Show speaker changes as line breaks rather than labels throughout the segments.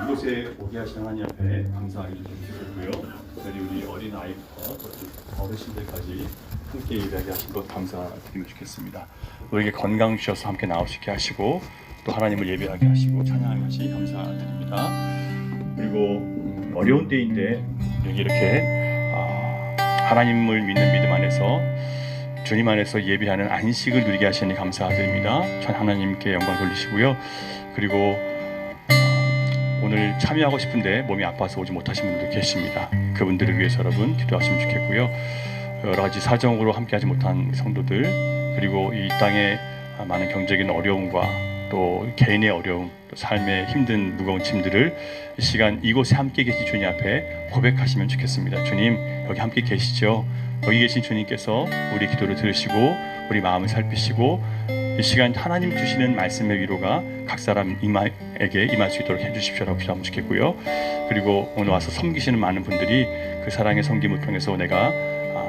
이곳에 오게 하신 하나님 앞에 감사하게 좀 드리고요. 특별히 우리 어린 아이부터 어르신들까지 함께 예배하게 하신 것 감사드리면 좋겠습니다. 우리에게 건강 주셔서 함께 나오시게 하시고 또 하나님을 예배하게 하시고 찬양하는 것이 감사드립니다. 그리고 어려운 때인데 여기 이렇게 하나님을 믿는 믿음 안에서 주님 안에서 예배하는 안식을 누리게 하시니 감사드립니다. 전 하나님께 영광 돌리시고요. 그리고 오늘 참여하고 싶은데 몸이 아파서 오지 못하신 분들 계십니다. 그분들을 위해서 여러분 기도하시면 좋겠고요. 여러 가지 사정으로 함께하지 못한 성도들, 그리고 이 땅에 많은 경제적인 어려움과 또 개인의 어려움, 또 삶의 힘든 무거운 짐들을 이 시간 이곳에 함께 계신 주님 앞에 고백하시면 좋겠습니다. 주님, 여기 함께 계시죠? 여기 계신 주님께서 우리 기도를 들으시고 우리 마음을 살피시고 이 시간 하나님 주시는 말씀의 위로가 각 사람에게 임할 수 있도록 해주십시오라고 기도하면 좋겠고요. 그리고 오늘 와서 섬기시는 많은 분들이 그 사랑의 섬김을 통해서 내가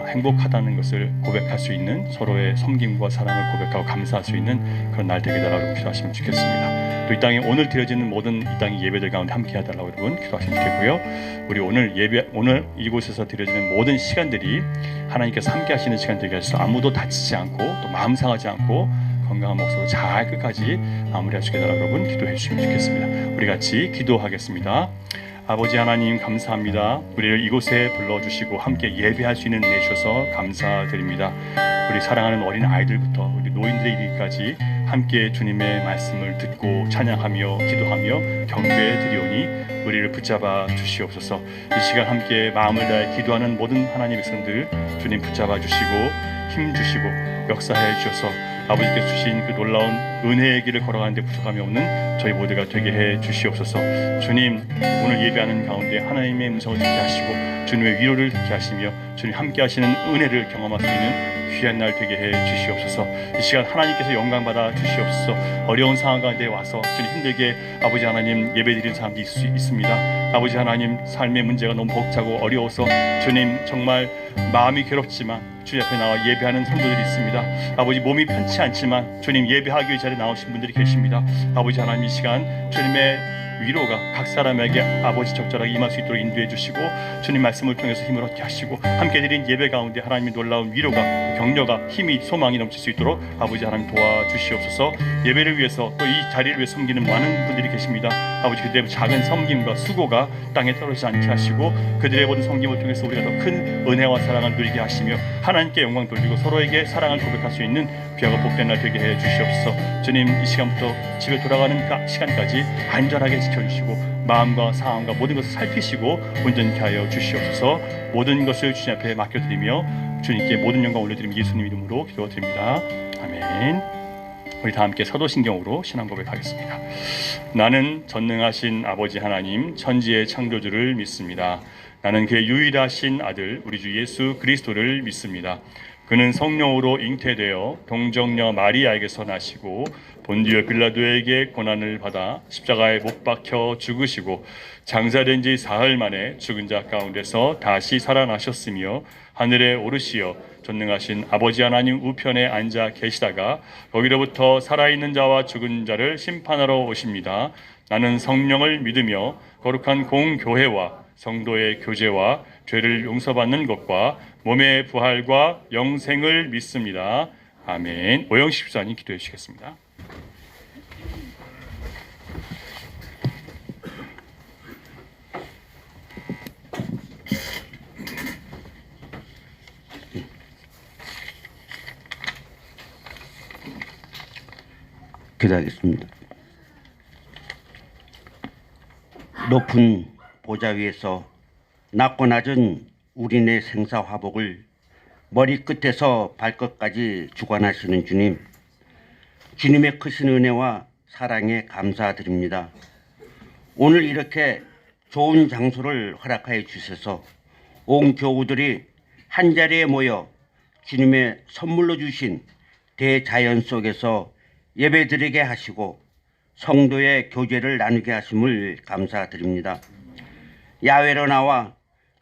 행복하다는 것을 고백할 수 있는, 서로의 섬김과 사랑을 고백하고 감사할 수 있는 그런 날 되게 달라고 기도하시면 좋겠습니다. 또 이 땅에 오늘 드려지는 모든 이 땅의 예배들 가운데 함께 해달라고 여러분 기도하시면 좋겠고요. 우리 오늘 이곳에서 드려지는 모든 시간들이 하나님께서 함께 하시는 시간 되게 하셔서 아무도 다치지 않고 또 마음 상하지 않고 건강한 목소리로 잘 끝까지 마무리할 수 있게 해달라고 여러분 기도해 주시면 좋겠습니다. 우리 같이 기도하겠습니다. 아버지 하나님 감사합니다. 우리를 이곳에 불러주시고 함께 예배할 수 있는 은혜 주셔서 감사드립니다. 우리 사랑하는 어린 아이들부터 우리 노인들의 이르기까지 함께 주님의 말씀을 듣고 찬양하며 기도하며 경배해 드리오니 우리를 붙잡아 주시옵소서. 이 시간 함께 마음을 다해 기도하는 모든 하나님의 백성들 주님 붙잡아 주시고 힘 주시고 역사해 주셔서 아버지께서 주신 그 놀라운 은혜의 길을 걸어가는데 부족함이 없는 저희 모두가 되게 해 주시옵소서. 주님, 오늘 예배하는 가운데 하나님의 음성을 듣게 하시고 주님의 위로를 듣게 하시며 주님 함께 하시는 은혜를 경험할 수 있는 귀한 날 되게 해 주시옵소서. 이 시간 하나님께서 영광 받아 주시옵소서. 어려운 상황 가운데 와서 주님 힘들게 아버지 하나님 예배드리는 사람도 있습니다. 아버지 하나님 삶의 문제가 너무 벅차고 어려워서 주님 정말 마음이 괴롭지만 주님 앞에 나와 예배하는 성도들이 있습니다. 아버지 몸이 편치 않지만 주님 예배하기 위해 자리에 나오신 분들이 계십니다. 아버지 하나님 이 시간 주님의 위로가 각 사람에게 아버지 적절하게 임할 수 있도록 인도해 주시고 주님 말씀을 통해서 힘을 얻게 하시고 함께 드린 예배 가운데 하나님의 놀라운 위로가 격려가 힘이 소망이 넘칠 수 있도록 아버지 하나님 도와주시옵소서. 예배를 위해서 또 이 자리를 위해 섬기는 많은 분들이 계십니다. 아버지 그들의 작은 섬김과 수고가 땅에 떨어지지 않게 하시고 그들의 모든 섬김을 통해서 우리가 더 큰 은혜와 사랑을 누리게 하시며 하나님께 영광 돌리고 서로에게 사랑을 고백할 수 있는 귀하고 복된 날 되게 해 주시옵소서. 주님 이 시간부터 집에 돌아가는 시간까지 안전하게 지켜주시고 마음과 상황과 모든 것을 살피시고 온전케 하여 주시옵소서. 모든 것을 주님 앞에 맡겨드리며 주님께 모든 영광 올려드리며 예수님 이름으로 기도드립니다. 아멘. 우리 다 함께 사도신경으로 신앙 고백하겠습니다. 나는 전능하신 아버지 하나님 천지의 창조주를 믿습니다. 나는 그의 유일하신 아들 우리 주 예수 그리스도를 믿습니다. 그는 성령으로 잉태되어 동정녀 마리아에게서 나시고 본디오 빌라도에게 고난을 받아 십자가에 못 박혀 죽으시고 장사된 지 사흘 만에 죽은 자 가운데서 다시 살아나셨으며 하늘에 오르시어 전능하신 아버지 하나님 우편에 앉아 계시다가 거기로부터 살아있는 자와 죽은 자를 심판하러 오십니다. 나는 성령을 믿으며 거룩한 공교회와 성도의 교제와 죄를 용서받는 것과 몸의 부활과 영생을 믿습니다. 아멘. 오영식 집사님 기도해 주시겠습니다.
기도하겠습니다. 높은 보좌 위에서 낮고 낮은 우리네 생사화복을 머리끝에서 발끝까지 주관하시는 주님, 주님의 크신 은혜와 사랑에 감사드립니다. 오늘 이렇게 좋은 장소를 허락하여 주셔서 온 교우들이 한자리에 모여 주님의 선물로 주신 대자연 속에서 예배드리게 하시고 성도의 교제를 나누게 하심을 감사드립니다. 야외로 나와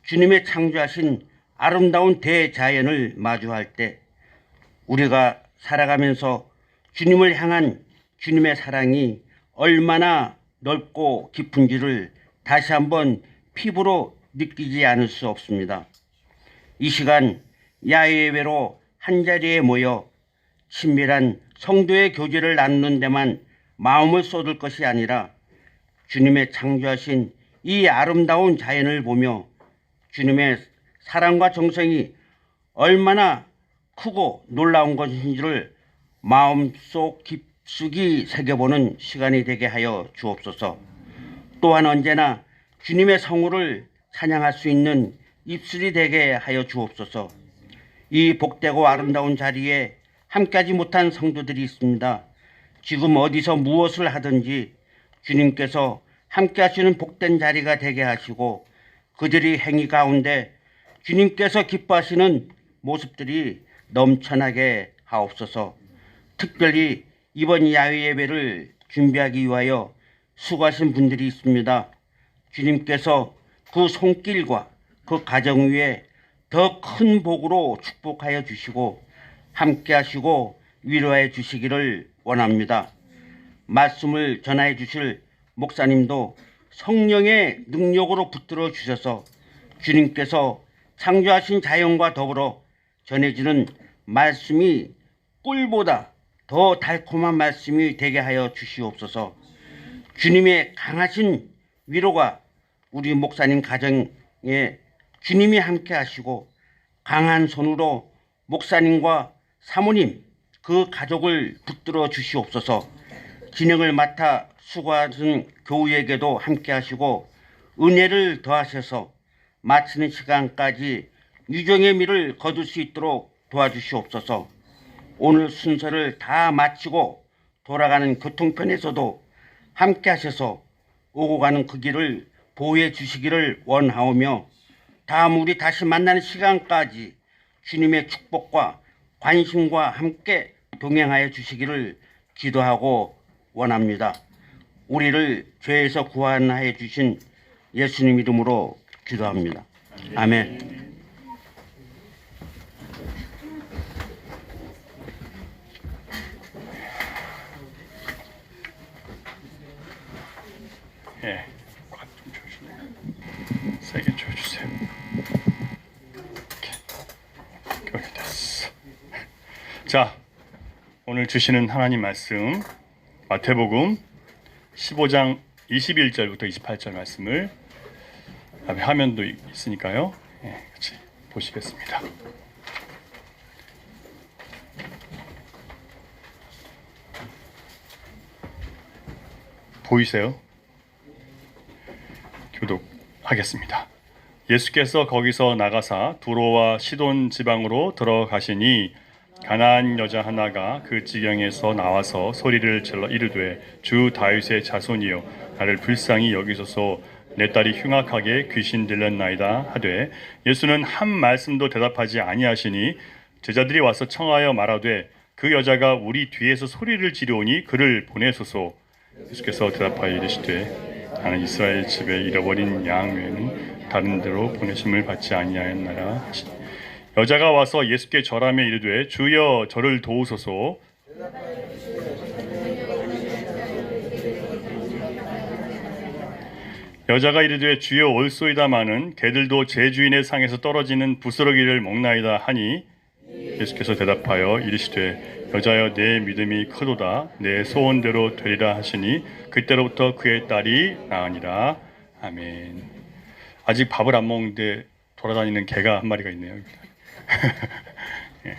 주님의 창조하신 아름다운 대자연을 마주할 때 우리가 살아가면서 주님을 향한 주님의 사랑이 얼마나 넓고 깊은지를 다시 한번 피부로 느끼지 않을 수 없습니다. 이 시간 야외로 한자리에 모여 친밀한 성도의 교제를 나누는 데만 마음을 쏟을 것이 아니라 주님의 창조하신 이 아름다운 자연을 보며 주님의 사랑과 정성이 얼마나 크고 놀라운 것인지를 마음속 깊숙이 새겨보는 시간이 되게 하여 주옵소서. 또한 언제나 주님의 성우를 찬양할 수 있는 입술이 되게 하여 주옵소서. 이 복되고 아름다운 자리에 함께하지 못한 성도들이 있습니다. 지금 어디서 무엇을 하든지 주님께서 함께하시는 복된 자리가 되게 하시고 그들이 행위 가운데 주님께서 기뻐하시는 모습들이 넘쳐나게 하옵소서. 특별히 이번 야외 예배를 준비하기 위하여 수고하신 분들이 있습니다. 주님께서 그 손길과 그 가정 위에 더 큰 복으로 축복하여 주시고 함께 하시고 위로해 주시기를 원합니다. 말씀을 전하여 주실 목사님도 성령의 능력으로 붙들어 주셔서 주님께서 창조하신 자연과 더불어 전해지는 말씀이 꿀보다 더 달콤한 말씀이 되게 하여 주시옵소서. 주님의 강하신 위로가 우리 목사님 가정에 주님이 함께 하시고 강한 손으로 목사님과 사모님 그 가족을 붙들어 주시옵소서. 진행을 맡아 수고하신 교우에게도 함께 하시고 은혜를 더하셔서 마치는 시간까지 유정의 미를 거둘 수 있도록 도와주시옵소서. 오늘 순서를 다 마치고 돌아가는 교통편에서도 함께 하셔서 오고 가는 그 길을 보호해 주시기를 원하오며 다음 우리 다시 만나는 시간까지 주님의 축복과 관심과 함께 동행하여 주시기를 기도하고 원합니다. 우리를 죄에서 구원하여 주신 예수님 이름으로 기도합니다. 아멘.
예, 꽉좀 줘주세요. 세게 줘주세요. 이렇게. 여기 됐어. 자, 오늘 주시는 하나님 말씀 마태복음 15장 21절부터 28절 말씀을 앞에 화면도 있으니까요. 예, 같이 보시겠습니다. 보이세요? 교독하겠습니다. 예수께서 거기서 나가사 두로와 시돈 지방으로 들어가시니 가나안 여자 하나가 그 지경에서 나와서 소리를 질러 이르되 주 다윗의 자손이여 나를 불쌍히 여기소서 내 딸이 흉악하게 귀신 들렸나이다 하되 예수는 한 말씀도 대답하지 아니하시니 제자들이 와서 청하여 말하되 그 여자가 우리 뒤에서 소리를 지르오니 그를 보내소서. 예수께서 대답하여 이르시되 나는 이스라엘 집에 잃어버린 양 외에는 다른 데로 보내심을 받지 아니하였나라 하시니 여자가 와서 예수께 절하며 이르되 주여 저를 도우소서. 여자가 이르되 주여 올소이다마는 개들도 제 주인의 상에서 떨어지는 부스러기를 먹나이다 하니 예수께서 대답하여 이르시되 여자여 내 믿음이 크도다 내 소원대로 되리라 하시니 그때로부터 그의 딸이 나으니라. 아멘. 아직 밥을 안 먹는데 돌아다니는 개가 한 마리가 있네요. 예.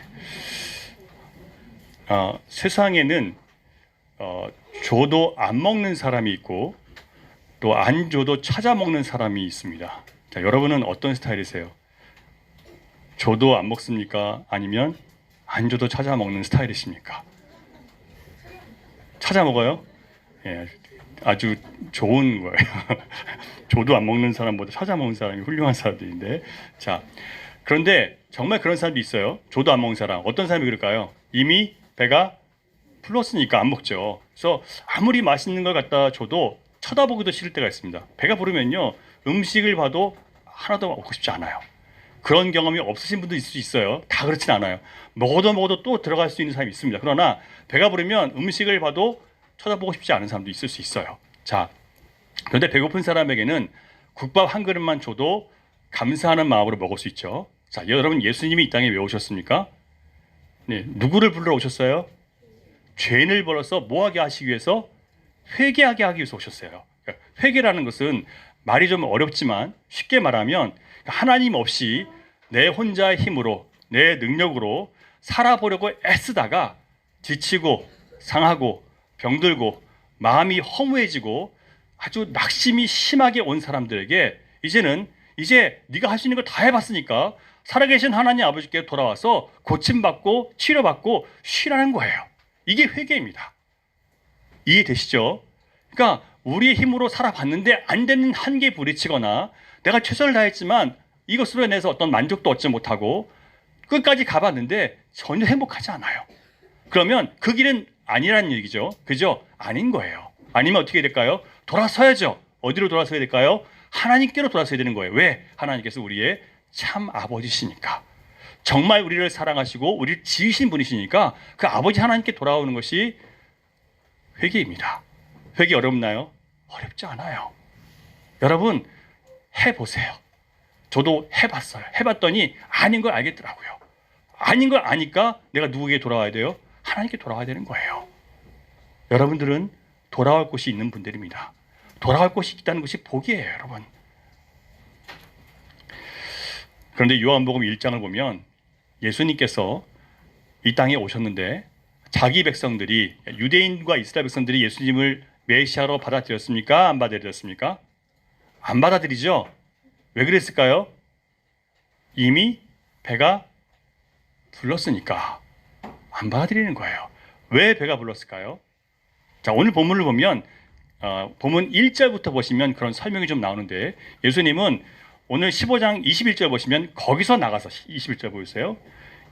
세상에는 줘도 안 먹는 사람이 있고 또 안 줘도 찾아 먹는 사람이 있습니다. 자, 여러분은 어떤 스타일이세요? 줘도 안 먹습니까? 아니면 안 줘도 찾아 먹는 스타일이십니까? 찾아 먹어요? 예, 아주 좋은 거예요. 줘도 안 먹는 사람보다 찾아 먹는 사람이 훌륭한 사람들인데, 자, 그런데 정말 그런 사람도 있어요. 줘도 안 먹는 사람. 어떤 사람이 그럴까요? 이미 배가 풀었으니까 안 먹죠. 그래서 아무리 맛있는 걸 갖다 줘도 쳐다보기도 싫을 때가 있습니다. 배가 부르면요, 음식을 봐도 하나도 먹고 싶지 않아요. 그런 경험이 없으신 분도 있을 수 있어요. 다 그렇진 않아요. 먹어도 또 들어갈 수 있는 사람이 있습니다. 그러나 배가 부르면 음식을 봐도 쳐다보고 싶지 않은 사람도 있을 수 있어요. 자, 그런데 배고픈 사람에게는 국밥 한 그릇만 줘도 감사하는 마음으로 먹을 수 있죠. 자, 여러분 예수님이 이 땅에 왜 오셨습니까? 네, 누구를 불러 오셨어요? 죄인을 불러서 뭐하게 하시기 위해서? 회개하게 하기 위해서 오셨어요. 그러니까 회개라는 것은 말이 좀 어렵지만 쉽게 말하면 하나님 없이 내 혼자의 힘으로 내 능력으로 살아보려고 애쓰다가 지치고 상하고 병들고 마음이 허무해지고 아주 낙심이 심하게 온 사람들에게 이제 네가 할 수 있는 거 다 해봤으니까 살아계신 하나님 아버지께 돌아와서 고침받고 치료받고 쉬라는 거예요. 이게 회개입니다. 이해되시죠? 그러니까 우리의 힘으로 살아봤는데 안 되는 한계에 부딪히거나 내가 최선을 다했지만 이것으로 인해서 어떤 만족도 얻지 못하고 끝까지 가봤는데 전혀 행복하지 않아요. 그러면 그 길은 아니라는 얘기죠. 그죠? 아닌 거예요. 아니면 어떻게 될까요? 돌아서야죠. 어디로 돌아서야 될까요? 하나님께로 돌아서야 되는 거예요. 왜? 하나님께서 우리의 참 아버지시니까. 정말 우리를 사랑하시고 우리를 지으신 분이시니까 그 아버지 하나님께 돌아오는 것이 회개입니다. 회개 어렵나요? 어렵지 않아요. 여러분 해보세요. 저도 해봤어요. 해봤더니 아닌 걸 알겠더라고요. 아닌 걸 아니까 내가 누구에게 돌아와야 돼요? 하나님께 돌아와야 되는 거예요. 여러분들은 돌아올 곳이 있는 분들입니다. 돌아올 곳이 있다는 것이 복이에요, 여러분. 그런데 요한복음 1장을 보면 예수님께서 이 땅에 오셨는데 자기 백성들이, 유대인과 이스라엘 백성들이 예수님을 메시아로 받아들였습니까? 안 받아들였습니까? 안 받아들이죠. 왜 그랬을까요? 이미 배가 불렀으니까 안 받아들이는 거예요. 왜 배가 불렀을까요? 자, 오늘 본문을 보면 본문 1절부터 보시면 그런 설명이 좀 나오는데 예수님은 오늘 15장 21절 보시면 거기서 나가서 21절 보세요.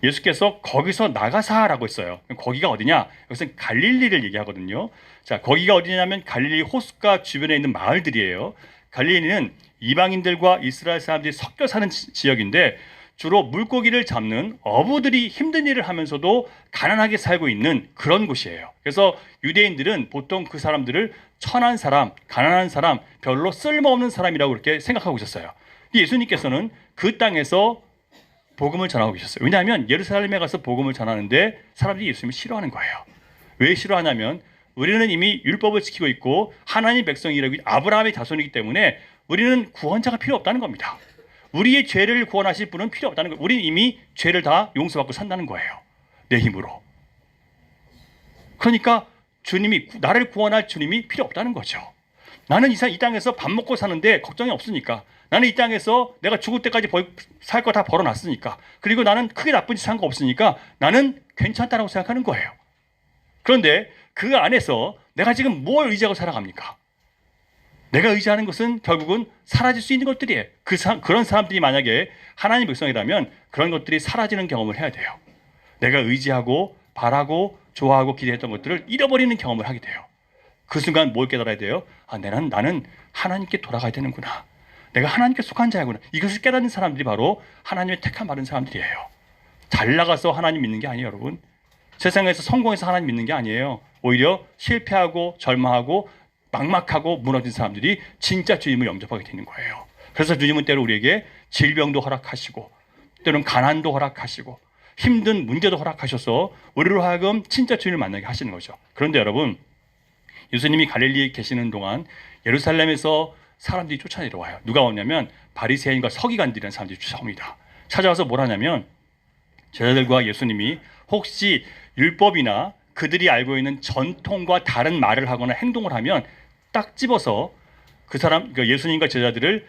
예수께서 거기서 나가사라고 했어요. 거기가 어디냐? 여기서 갈릴리를 얘기하거든요. 자, 거기가 어디냐면 갈릴리 호숫가 주변에 있는 마을들이에요. 갈릴리는 이방인들과 이스라엘 사람들이 섞여 사는 지역인데 주로 물고기를 잡는 어부들이 힘든 일을 하면서도 가난하게 살고 있는 그런 곳이에요. 그래서 유대인들은 보통 그 사람들을 천한 사람, 가난한 사람, 별로 쓸모없는 사람이라고 그렇게 생각하고 있었어요. 예수님께서는 그 땅에서 복음을 전하고 계셨어요. 왜냐하면 예루살렘에 가서 복음을 전하는데 사람들이 예수님을 싫어하는 거예요. 왜 싫어하냐면 우리는 이미 율법을 지키고 있고 하나님 백성이라고 아브라함의 자손이기 때문에 우리는 구원자가 필요 없다는 겁니다. 우리의 죄를 구원하실 분은 필요 없다는 거예요. 우리는 이미 죄를 다 용서받고 산다는 거예요. 내 힘으로. 그러니까 주님이, 나를 구원할 주님이 필요 없다는 거죠. 나는 이 땅에서 밥 먹고 사는데 걱정이 없으니까. 나는 이 땅에서 내가 죽을 때까지 살 거 다 벌어놨으니까. 그리고 나는 크게 나쁜 짓 한 거 없으니까 나는 괜찮다라고 생각하는 거예요. 그런데 그 안에서 내가 지금 뭘 의지하고 살아갑니까? 내가 의지하는 것은 결국은 사라질 수 있는 것들이에요. 그런 사람들이 만약에 하나님 백성이라면 그런 것들이 사라지는 경험을 해야 돼요. 내가 의지하고 바라고 좋아하고 기대했던 것들을 잃어버리는 경험을 하게 돼요. 그 순간 뭘 깨달아야 돼요? 나는 하나님께 돌아가야 되는구나. 내가 하나님께 속한 자구나. 이것을 깨닫는 사람들이 바로 하나님의 택한 바른 사람들이에요. 잘 나가서 하나님 믿는 게 아니에요, 여러분. 세상에서 성공해서 하나님 믿는 게 아니에요. 오히려 실패하고 절망하고 막막하고 무너진 사람들이 진짜 주님을 영접하게 되는 거예요. 그래서 주님은 때로 우리에게 질병도 허락하시고 때로는 가난도 허락하시고 힘든 문제도 허락하셔서 우리로 하여금 진짜 주님을 만나게 하시는 거죠. 그런데 여러분, 예수님이 갈릴리에 계시는 동안 예루살렘에서 사람들이 쫓아내려와요. 누가 오냐면 바리새인과 서기관들이라는 사람들이 쫓아옵니다. 찾아와서 뭘 하냐면 제자들과 예수님이 혹시 율법이나 그들이 알고 있는 전통과 다른 말을 하거나 행동을 하면 딱 집어서 그러니까 예수님과 제자들을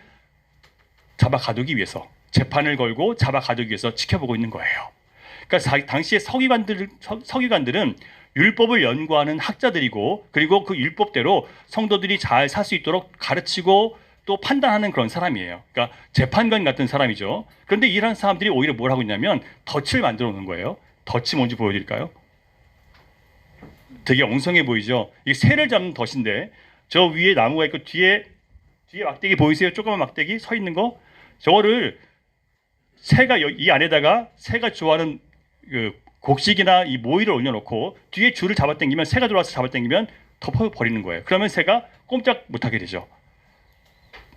잡아 가두기 위해서, 재판을 걸고 잡아 가두기 위해서 지켜보고 있는 거예요. 그러니까 당시에 서기관들은 율법을 연구하는 학자들이고, 그리고 그 율법대로 성도들이 잘 살 수 있도록 가르치고 또 판단하는 그런 사람이에요. 그러니까 재판관 같은 사람이죠. 그런데 이런 사람들이 오히려 뭘 하고 있냐면 덫을 만들어 놓는 거예요. 덫이 뭔지 보여드릴까요? 되게 엉성해 보이죠? 이게 새를 잡는 덫인데 저 위에 나무가 있고 뒤에 막대기 보이세요? 조그만 막대기 서 있는 거? 저거를 새가 이 안에다가 새가 좋아하는 그 곡식이나 이 모이를 올려놓고 뒤에 줄을 잡아당기면 새가 들어와서 잡아당기면 덮어버리는 거예요. 그러면 새가 꼼짝 못하게 되죠.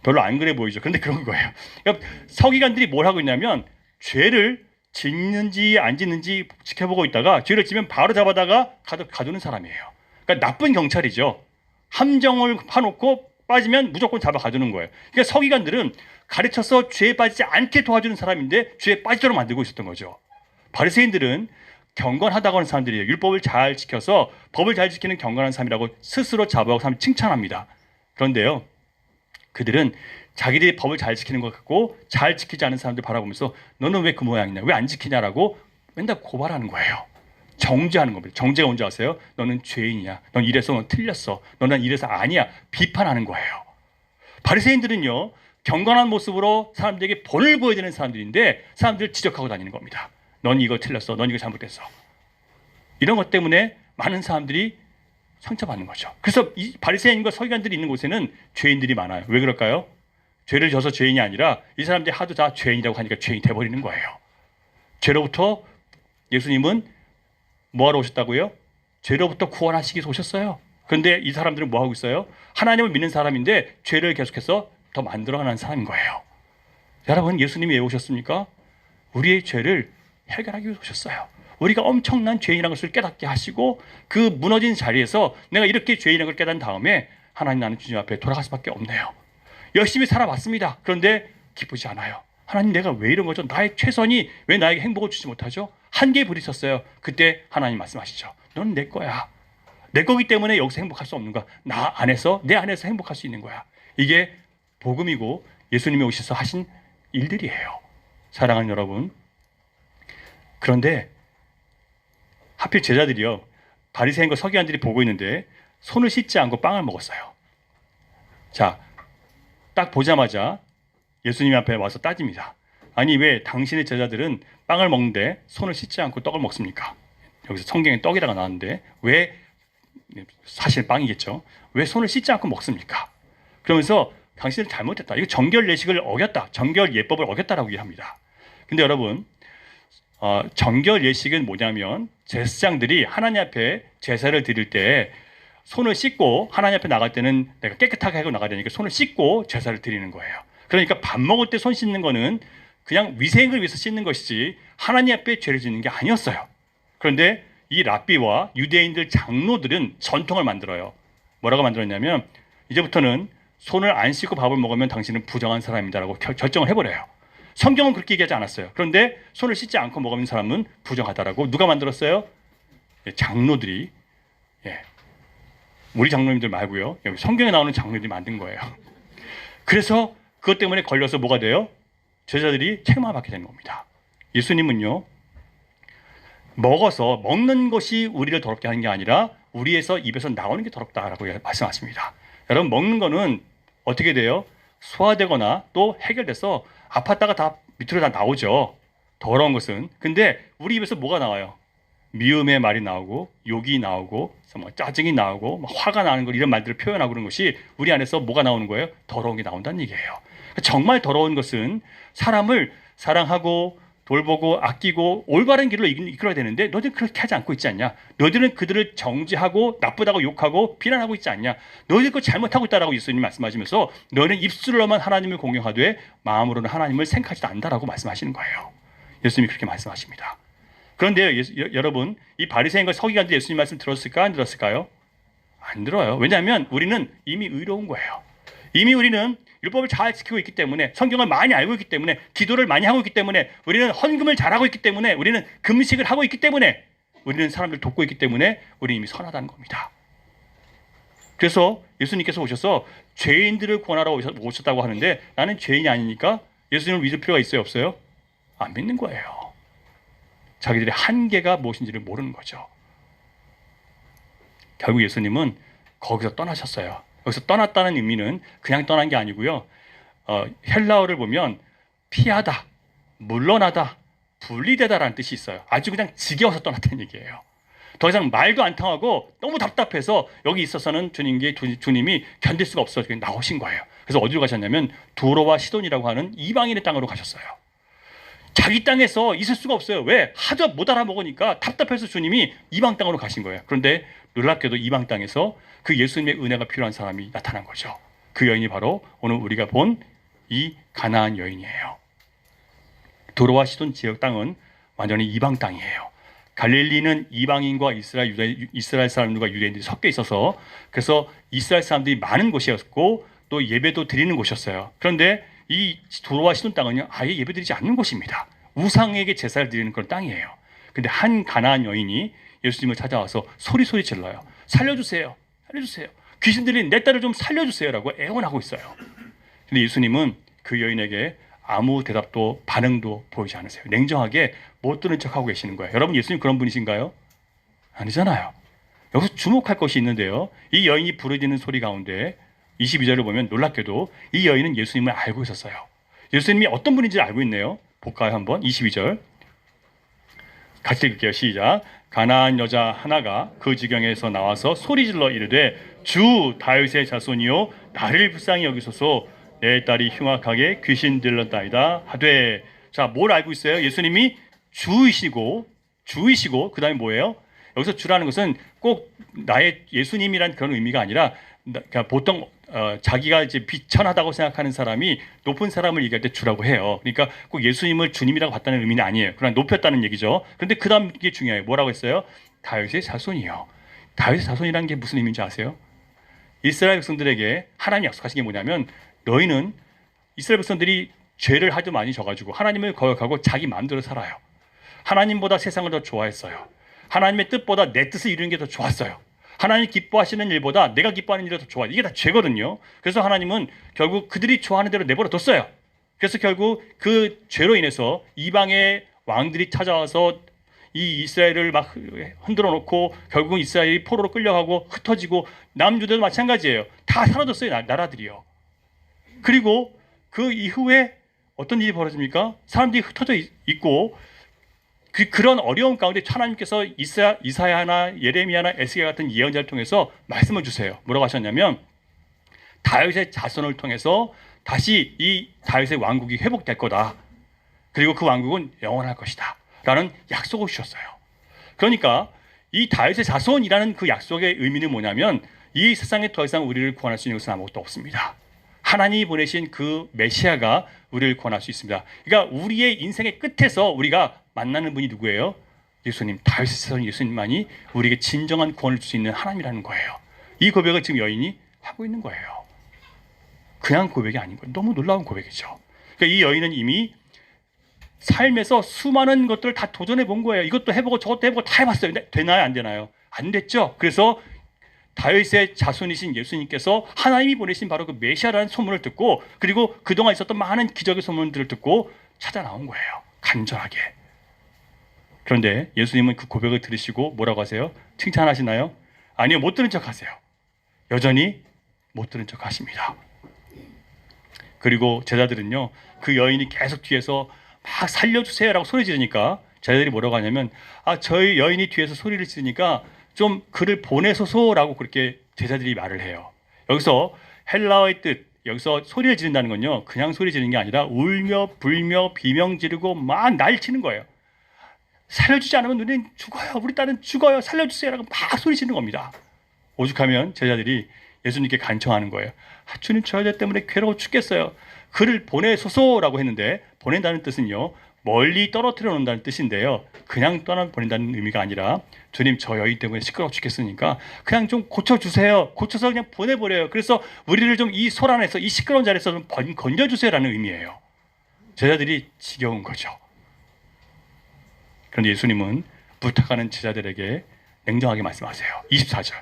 별로 안 그래 보이죠. 그런데 그런 거예요. 그러니까 서기관들이 뭘 하고 있냐면 죄를 짓는지 안 짓는지 지켜보고 있다가 죄를 지면 바로 잡아다가 가두는 사람이에요. 그러니까 나쁜 경찰이죠. 함정을 파놓고 빠지면 무조건 잡아 가두는 거예요. 그러니까 서기관들은 가르쳐서 죄에 빠지지 않게 도와주는 사람인데 죄에 빠지도록 만들고 있었던 거죠. 바리새인들은 경건하다고 하는 사람들이에요. 율법을 잘 지켜서 법을 잘 지키는 경건한 사람이라고 스스로 자부하고 사람을 칭찬합니다. 그런데요, 그들은 자기들이 법을 잘 지키는 것 같고 잘 지키지 않은 사람들 바라보면서 너는 왜 그 모양이냐, 왜 안 지키냐라고 맨날 고발하는 거예요. 정죄하는 겁니다. 정죄가 뭔지 아세요? 너는 죄인이야. 넌 이래서 넌 틀렸어. 너는 이래서 아니야. 비판하는 거예요. 바리새인들은요, 경건한 모습으로 사람들에게 벌을 보여야 되는 사람들인데 사람들을 지적하고 다니는 겁니다. 넌 이거 틀렸어. 넌 이거 잘못했어. 이런 것 때문에 많은 사람들이 상처받는 거죠. 그래서 이 바리새인과 서기관들이 있는 곳에는 죄인들이 많아요. 왜 그럴까요? 죄를 져서 죄인이 아니라 이 사람들이 하도 다 죄인이라고 하니까 죄인이 돼버리는 거예요. 죄로부터 예수님은 뭐하러 오셨다고요? 죄로부터 구원하시기 위해서 오셨어요. 그런데 이 사람들은 뭐하고 있어요? 하나님을 믿는 사람인데 죄를 계속해서 더 만들어가는 사람인 거예요. 여러분, 예수님이 왜 오셨습니까? 우리의 죄를 해결하기 위해서 오셨어요. 우리가 엄청난 죄인이라는 것을 깨닫게 하시고 그 무너진 자리에서 내가 이렇게 죄인이라는 걸 깨닫은 다음에 하나님, 나는 주님 앞에 돌아갈 수밖에 없네요. 열심히 살아봤습니다. 그런데 기쁘지 않아요. 하나님, 내가 왜 이런 거죠? 나의 최선이 왜 나에게 행복을 주지 못하죠? 한계에 부딪혔어요. 그때 하나님 말씀하시죠. 넌 내 거야. 내 거기 때문에 여기서 행복할 수 없는 거야. 나 안에서, 내 안에서 행복할 수 있는 거야. 이게 복음이고 예수님이 오셔서 하신 일들이에요. 사랑하는 여러분, 그런데 하필 제자들이요, 바리새인과 서기관들이 보고 있는데 손을 씻지 않고 빵을 먹었어요. 자, 딱 보자마자 예수님 앞에 와서 따집니다. 아니, 왜 당신의 제자들은 빵을 먹는데 손을 씻지 않고 떡을 먹습니까? 여기서 성경에 떡이라고 나왔는데 왜, 사실 빵이겠죠, 왜 손을 씻지 않고 먹습니까? 그러면서 당신은 잘못했다. 이거 정결 예식을 어겼다. 정결 예법을 어겼다라고 얘기합니다. 근데 여러분, 정결 예식은 뭐냐면 제사장들이 하나님 앞에 제사를 드릴 때 손을 씻고 하나님 앞에 나갈 때는 내가 깨끗하게 하고 나가야 되니까 손을 씻고 제사를 드리는 거예요. 그러니까 밥 먹을 때 손 씻는 거는 그냥 위생을 위해서 씻는 것이지 하나님 앞에 죄를 짓는 게 아니었어요. 그런데 이 랍비와 유대인들 장로들은 전통을 만들어요. 뭐라고 만들었냐면 이제부터는 손을 안 씻고 밥을 먹으면 당신은 부정한 사람입니다라고 결정을 해버려요. 성경은 그렇게 얘기하지 않았어요. 그런데 손을 씻지 않고 먹는 사람은 부정하다라고 누가 만들었어요? 장로들이. 우리 장로님들 말고요. 여기 성경에 나오는 장로들이 만든 거예요. 그래서 그것 때문에 걸려서 뭐가 돼요? 제자들이 책망을 받게 되는 겁니다. 예수님은요, 먹는 것이 우리를 더럽게 하는 게 아니라 우리에서 입에서 나오는 게 더럽다라고 말씀하십니다. 여러분, 먹는 거는 어떻게 돼요? 소화되거나 또 해결돼서 아팠다가 다 밑으로 다 나오죠. 더러운 것은. 근데 우리 입에서 뭐가 나와요? 미움의 말이 나오고 욕이 나오고 뭐 짜증이 나오고 화가 나는 걸, 이런 말들을 표현하고 그런 것이 우리 안에서 뭐가 나오는 거예요? 더러운 게 나온다는 얘기예요. 정말 더러운 것은 사람을 사랑하고 돌보고 아끼고 올바른 길로 이끌어야 되는데 너희들은 그렇게 하지 않고 있지 않냐? 너희들은 그들을 정죄하고 나쁘다고 욕하고 비난하고 있지 않냐? 너희들 그거 잘못하고 있다라고 예수님이 말씀하시면서 너희는 입술로만 하나님을 공경하되 마음으로는 하나님을 생각하지도 않는다라고 말씀하시는 거예요. 예수님이 그렇게 말씀하십니다. 그런데 여러분, 이 바리새인과 서기관들 예수님 말씀 들었을까, 안 들었을까요? 안 들어요. 왜냐하면 우리는 이미 의로운 거예요. 이미 우리는 율법을 잘 지키고 있기 때문에, 성경을 많이 알고 있기 때문에, 기도를 많이 하고 있기 때문에, 우리는 헌금을 잘하고 있기 때문에, 우리는 금식을 하고 있기 때문에, 우리는 사람들 돕고 있기 때문에 우리는 이미 선하다는 겁니다. 그래서 예수님께서 오셔서 죄인들을 구원하러 오셨다고 하는데 나는 죄인이 아니니까 예수님을 믿을 필요가 있어요, 없어요? 안 믿는 거예요. 자기들의 한계가 무엇인지를 모르는 거죠. 결국 예수님은 거기서 떠나셨어요. 여기서 떠났다는 의미는 그냥 떠난 게 아니고요. 헬라어를 보면 피하다, 물러나다, 분리되다라는 뜻이 있어요. 아주 그냥 지겨워서 떠났다는 얘기예요. 더 이상 말도 안 통하고 너무 답답해서 여기 있어서는 주님이 견딜 수가 없어서 나오신 거예요. 그래서 어디로 가셨냐면 두로와 시돈이라고 하는 이방인의 땅으로 가셨어요. 자기 땅에서 있을 수가 없어요. 왜? 하도 못 알아먹으니까 답답해서 주님이 이방 땅으로 가신 거예요. 그런데 놀랍게도 이방 땅에서 그 예수님의 은혜가 필요한 사람이 나타난 거죠. 그 여인이 바로 오늘 우리가 본 이 가나안 여인이에요. 도로와 시돈 지역 땅은 완전히 이방 땅이에요. 갈릴리는 이방인과 이스라엘 사람들과 유대인들이 섞여 있어서 그래서 이스라엘 사람들이 많은 곳이었고 또 예배도 드리는 곳이었어요. 그런데 이 도로와 시돈 땅은요 아예 예배드리지 않는 곳입니다. 우상에게 제사를 드리는 그런 땅이에요. 근데 한 가나안 여인이 예수님을 찾아와서 소리 질러요. 살려주세요. 살려주세요. 귀신들이 내 딸을 좀 살려주세요라고 애원하고 있어요. 근데 예수님은 그 여인에게 아무 대답도 반응도 보이지 않으세요. 냉정하게 못 들은 척하고 계시는 거예요. 여러분 예수님 그런 분이신가요? 아니잖아요. 여기서 주목할 것이 있는데요. 이 여인이 부르짖는 소리 가운데 22절을 보면 놀랍게도 이 여인은 예수님을 알고 있었어요. 예수님이 어떤 분인지 알고 있네요. 볼까요 한번? 22절 같이 읽을게요. 시작. 가나안 여자 하나가 그 지경에서 나와서 소리질러 이르되 주 다윗의 자손이요 나를 불쌍히 여기소서 내 딸이 흉악하게 귀신 들렸다이다 하되. 자, 뭘 알고 있어요? 예수님이 주이시고 그 다음에 뭐예요? 여기서 주라는 것은 꼭 나의 예수님이란 그런 의미가 아니라 그러니까 보통 자기가 이제 비천하다고 생각하는 사람이 높은 사람을 얘기할 때 주라고 해요. 그러니까 꼭 예수님을 주님이라고 봤다는 의미는 아니에요. 그러나 높였다는 얘기죠. 그런데 그 다음 게 중요해요. 뭐라고 했어요? 다윗의 자손이요. 다윗의 자손이라는 게 무슨 의미인지 아세요? 이스라엘 백성들에게 하나님이 약속하신 게 뭐냐면 너희는 이스라엘 백성들이 죄를 하도 많이 져가지고 하나님을 거역하고 자기 마음대로 살아요. 하나님보다 세상을 더 좋아했어요. 하나님의 뜻보다 내 뜻을 이루는 게 더 좋았어요. 하나님 기뻐하시는 일보다 내가 기뻐하는 일이 더 좋아요. 이게 다 죄거든요. 그래서 하나님은 결국 그들이 좋아하는 대로 내버려 뒀어요. 그래서 결국 그 죄로 인해서 이방의 왕들이 찾아와서 이 이스라엘을 막 흔들어 놓고 결국은 이스라엘이 포로로 끌려가고 흩어지고 남유대도 마찬가지예요. 다 사라졌어요. 나라들이요. 그리고 그 이후에 어떤 일이 벌어집니까? 사람들이 흩어져 있고 그런 어려움 가운데 하나님께서 이사야나 예레미야나 에스겔 같은 예언자를 통해서 말씀을 주세요. 뭐라고 하셨냐면 다윗의 자손을 통해서 다시 이 다윗의 왕국이 회복될 거다. 그리고 그 왕국은 영원할 것이다. 라는 약속을 주셨어요. 그러니까 이 다윗의 자손이라는 그 약속의 의미는 뭐냐면 이 세상에 더 이상 우리를 구원할 수 있는 것은 아무것도 없습니다. 하나님이 보내신 그 메시아가 우리를 구원할 수 있습니다. 그러니까 우리의 인생의 끝에서 우리가 만나는 분이 누구예요? 예수님, 다윗의 자손 예수님만이 우리에게 진정한 구원을 줄 수 있는 하나님이라는 거예요. 이 고백을 지금 여인이 하고 있는 거예요. 그냥 고백이 아닌 거예요. 너무 놀라운 고백이죠. 그러니까 이 여인은 이미 삶에서 수많은 것들을 다 도전해 본 거예요. 이것도 해보고 저것도 해보고 다 해봤어요. 근데 되나요? 안 되나요? 안 됐죠. 그래서 다윗의 자손이신 예수님께서 하나님이 보내신 바로 그 메시아라는 소문을 듣고 그리고 그동안 있었던 많은 기적의 소문들을 듣고 찾아 나온 거예요. 간절하게. 그런데 예수님은 그 고백을 들으시고 뭐라고 하세요? 칭찬하시나요? 아니요. 못 들은 척 하세요. 여전히 못 들은 척 하십니다. 그리고 제자들은요. 그 여인이 계속 뒤에서 막 살려주세요라고 소리 지르니까 제자들이 뭐라고 하냐면 저희 여인이 뒤에서 소리를 지르니까 좀 그를 보내소서라고 그렇게 제자들이 말을 해요. 여기서 헬라어의 뜻, 여기서 소리를 지른다는 건요. 그냥 소리 지르는 게 아니라 울며 불며 비명 지르고 막 날치는 거예요. 살려주지 않으면 우리는 죽어요. 우리 딸은 죽어요. 살려주세요라고 막 소리 지르는 겁니다. 오죽하면 제자들이 예수님께 간청하는 거예요. 주님 저 여자 때문에 괴로워 죽겠어요. 그를 보내소서라고 했는데 보낸다는 뜻은요. 멀리 떨어뜨려 놓는다는 뜻인데요. 그냥 보낸다는 의미가 아니라 주님 저 여인 때문에 시끄러워 죽겠으니까 그냥 좀 고쳐주세요. 고쳐서 그냥 보내버려요. 그래서 우리를 좀 이 소란에서 이 시끄러운 자리에서 좀 건져주세요라는 의미예요. 제자들이 지겨운 거죠. 그런데 예수님은 부탁하는 제자들에게 냉정하게 말씀하세요. 24절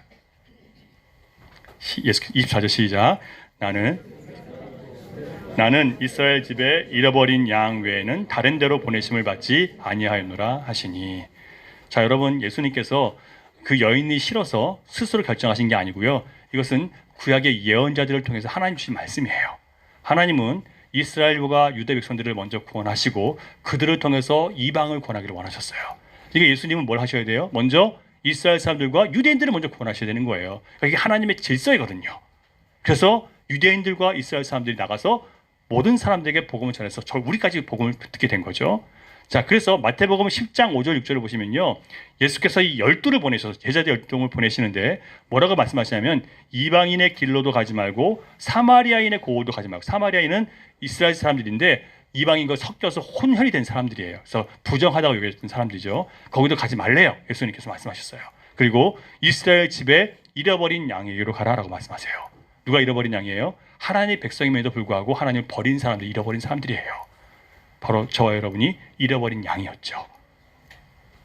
24절 시작. 나는 이스라엘 집에 잃어버린 양 외에는 다른 데로 보내심을 받지 아니하였노라 하시니. 자, 여러분 예수님께서 그 여인이 싫어서 스스로 결정하신 게 아니고요. 이것은 구약의 예언자들을 통해서 하나님 주신 말씀이에요. 하나님은 이스라엘과 유대 백성들을 먼저 구원하시고 그들을 통해서 이방을 구원하기를 원하셨어요. 이게 예수님은 뭘 하셔야 돼요? 먼저 이스라엘 사람들과 유대인들을 먼저 구원하셔야 되는 거예요. 그러니까 이게 하나님의 질서이거든요. 그래서 유대인들과 이스라엘 사람들이 나가서 모든 사람들에게 복음을 전해서 우리까지 복음을 듣게 된 거죠. 자, 그래서 마태복음 10장 5절 6절을 보시면요, 예수께서 이 12를 보내셔서 제자들 12을 보내시는데 뭐라고 말씀하시냐면 이방인의 길로도 가지 말고 사마리아인의 고을도 가지 말고, 사마리아인은 이스라엘 사람들인데 이방인과 섞여서 혼혈이 된 사람들이에요. 그래서 부정하다고 여겼던 사람들이죠. 거기도 가지 말래요. 예수님께서 말씀하셨어요. 그리고 이스라엘 집에 잃어버린 양에게로 가라라고 말씀하세요. 누가 잃어버린 양이에요? 하나님의 백성임에도 불구하고 하나님을 버린 사람들, 잃어버린 사람들이에요. 바로 저와 여러분이 잃어버린 양이었죠.